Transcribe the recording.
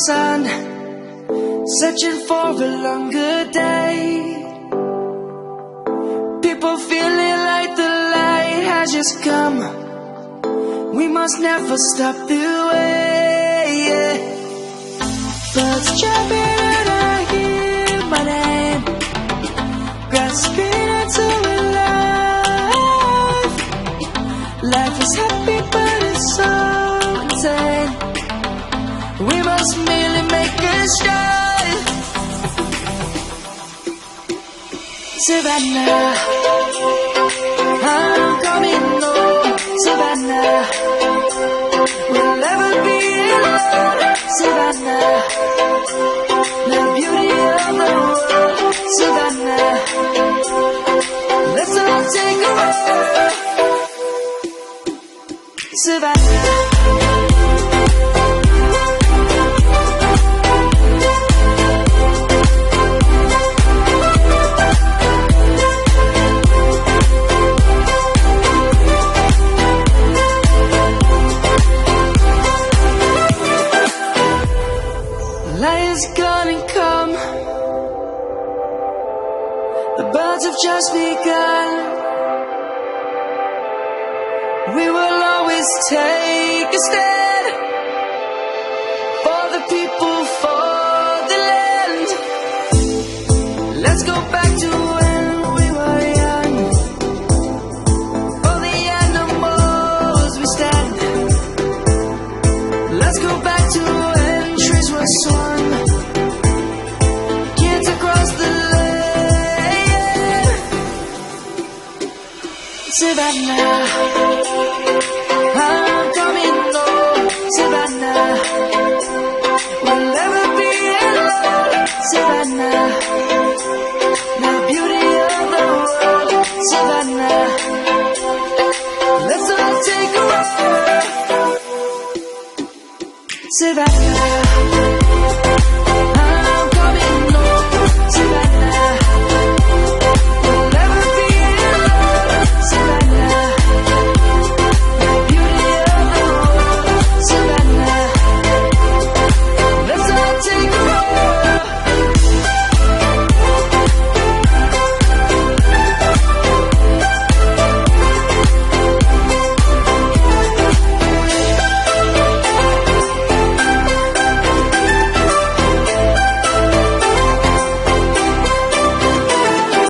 sun, searching for a longer day. People feeling like the light has just come. We must never stop the way, yeah. Birds jumping and I hear my name, grasping into a life. Life is happy but it's so insane. We must merely make a start. Savannah, I'm coming home. Savannah, we'll never be alone. Savannah, the beauty of the world. Savannah, let's all take a ride. Savannah. Light is gonna come. The birds have just begun. We will always take a stand for the people, for the land. Let's go back to when we were young. For the animals we stand. Let's go back to when trees were swung. Kids across the lane. Savannah, I'm coming home. Savannah, we'll never be alone. Savannah, the beauty of the world. Savannah, let's all take a ride. Savannah.